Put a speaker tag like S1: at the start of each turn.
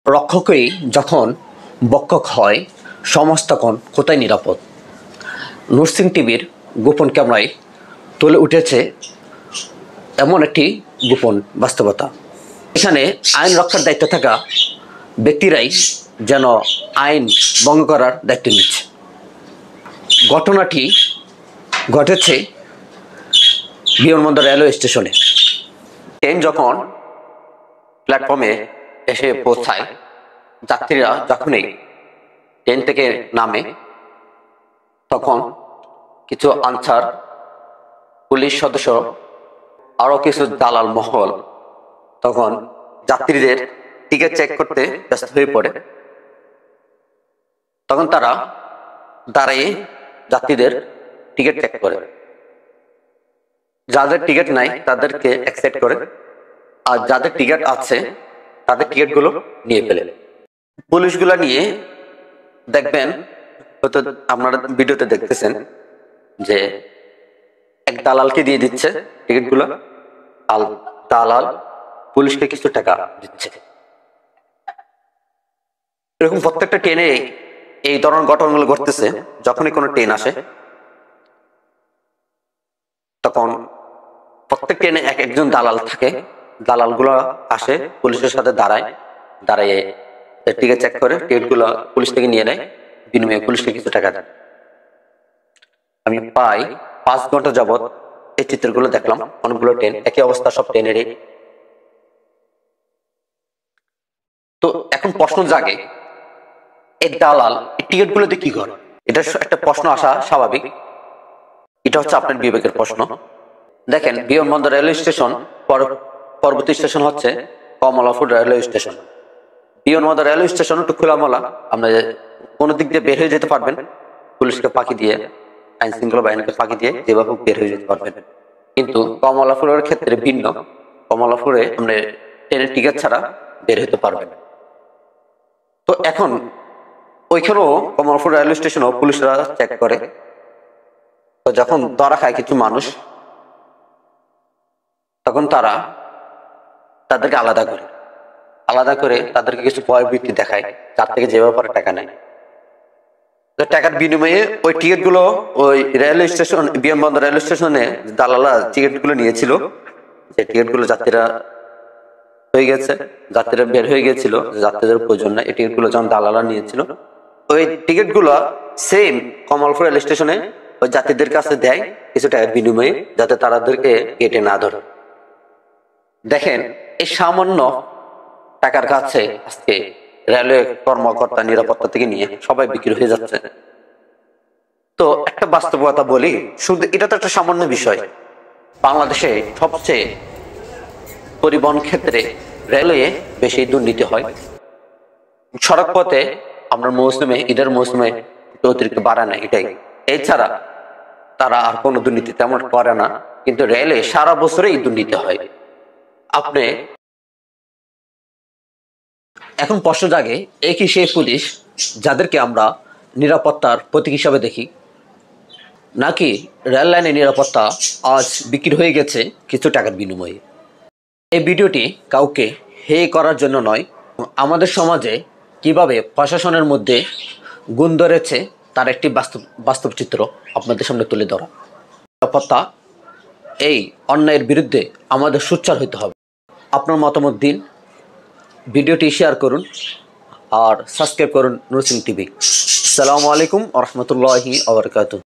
S1: রক্ষকই যখন বক্ষক হয়, সমাজ তখন কোথায় নিরাপদ? নরসিং টিভির গোপন ক্যামেরায় তুলে উঠেছে এমন একটি গোপন বাস্তবতা। এখানে আইন রক্ষার দায়িত্বে থাকা ব্যক্তিরাই যেন আইন ভঙ্গ করার দায়িত্ব নিচ্ছে। ঘটনাটি ঘটেছে বিমানবন্দর রেলওয়ে স্টেশনে। ট্রেন যখন প্ল্যাটফর্মে এসে পৌঁছায়, যাত্রীরা যখনই ট্রেন থেকে নামে, তখন কিছু আনসার, পুলিশ সদস্য, আরো কিছু দালাল মহল তখন যাত্রীদের টিকিট চেক করতে ব্যস্ত হয়ে পড়ে। তখন তারা দাঁড়িয়ে যাত্রীদের টিকিট চেক করে, যাদের টিকিট নাই তাদেরকে অ্যাকসেপ্ট করে, আর যাদের টিকিট আছে তাদের টিকিটগুলো নিয়ে ফেলে। পুলিশগুলা নিয়ে দেখবেন, হয়তো আপনারা ভিডিওতে দেখতেছেন যে এক দালালকে দিয়ে দিচ্ছে টিকিটগুলো, আর দালাল পুলিশকে কিছু টাকা দিচ্ছে। এরকম প্রত্যেকটা ট্রেনে এই ধরনের ঘটনাগুলো ঘটতেছে। যখনই কোনো ট্রেন আসে, তখন প্রত্যেক ট্রেনে একজন দালাল থাকে। দালালগুলো আসে, পুলিশের সাথে দাঁড়িয়ে টিকিট চেক করে, টিকিটগুলো পুলিশ থেকে নিয়ে নেয়, বিনিময়ে পুলিশকে কিছু টাকা দেয়। আমি প্রায় 5 ঘন্টা যাবৎ এই চিত্রগুলো দেখলাম। অনেকগুলো ট্রেন, একই অবস্থা সব ট্রেনেরই। তো এখন প্রশ্ন জাগে, এই দালাল এই টিকিটগুলো দিয়ে কি করে? এটা একটা প্রশ্ন আসা স্বাভাবিক। এটা হচ্ছে আপনার বিবেকের প্রশ্ন। দেখেন, বিমানবন্দর রেলওয়ে স্টেশন, পরবর্তী স্টেশন হচ্ছে কমলাপুর রেলওয়ে স্টেশন। বিমানবন্দর রেলওয়ে স্টেশন একটু খোলামেলা, আপনি কোনো দিক দিয়ে বের হয়ে যেতে পারবেন, পুলিশকে ফাঁকি দিয়ে, আইন শৃঙ্খলা বাহিনীকে ফাঁকি দিয়ে যেভাবে বের হয়ে যেতে পারবেন। কিন্তু কমলাপুরের ক্ষেত্রে ভিন্ন। কমলাপুরে আপনি ট্রেনের টিকিট ছাড়া বের হতে পারবেন। তো এখন ওইখানেও কমলাপুর রেলওয়ে স্টেশনও পুলিশরা চেক করে। তো যখন ধরা খায় কিছু মানুষ, তখন তারা তাদেরকে আলাদা করে তাদেরকে কিছু ভয়ভীতি দেখায়, যার থেকে যে ব্যাপারে টাকা নেয়। টাকার বিনিময়ে ওই টিকিট গুলো ওই রেলওয়ে স্টেশন, বিমানবন্দর রেলওয়ে স্টেশনে দালালা টিকিট গুলো নিয়েছিল, যে টিকিট গুলো যাত্রীরা বের হয়ে গেছিল, যাত্রীদের প্রয়োজন নাই, এই টিকিট গুলো যখন দালালা নিয়েছিল, ওই টিকিট গুলো সেম কমলাপুর রেল স্টেশনে ওই যাত্রীদের কাছে দেয় কিছু টাকার বিনিময়ে, যাতে তাদেরকে গেটে না ধরে। দেখেন, এই সামান্য টাকার কাছে আজকে রেলওয়ে কর্মকর্তা, নিরাপত্তা থেকে নিয়ে সবাই বিক্রি হয়ে যাচ্ছে। তো একটা বাস্তবতা বলি, শুধু এটা তো একটা সামান্য বিষয়। বাংলাদেশে সবচেয়ে পরিবহন ক্ষেত্রে রেলওয়ে বেশি দুর্নীতি হয়। সড়ক পথে আমরা মৌসুমে, ঈদের মৌসুমে অতিরিক্ত বাড়া নেয়, এটাই। এছাড়া তারা আর কোনো দুর্নীতি তেমন করে না। কিন্তু রেলে সারা বছরেই দুর্নীতি হয়। আপনি এখন প্রশ্ন জাগে, একই সেই পুলিশ যাদেরকে আমরা নিরাপত্তার প্রতীক হিসাবে দেখি, নাকি রেল লাইনের নিরাপত্তা আজ বিক্রি হয়ে গেছে কিছু টাকার বিনিময়ে? এই ভিডিওটি কাউকে হে করার জন্য নয়, আমাদের সমাজে কিভাবে প্রশাসনের মধ্যে গুণ ধরেছে তার একটি বাস্তব চিত্র আপনাদের সামনে তুলে ধরা। নিরাপত্তা, এই অন্যায়ের বিরুদ্ধে আমাদের সোচ্চার হতে হবে। আপনার মতামত দিন, ভিডিওটি শেয়ার করুন, আর সাবস্ক্রাইব করুন নরসিং টিভি। আসসালামু আলাইকুম ওয়া রাহমাতুল্লাহি ওয়া বারাকাতুহু।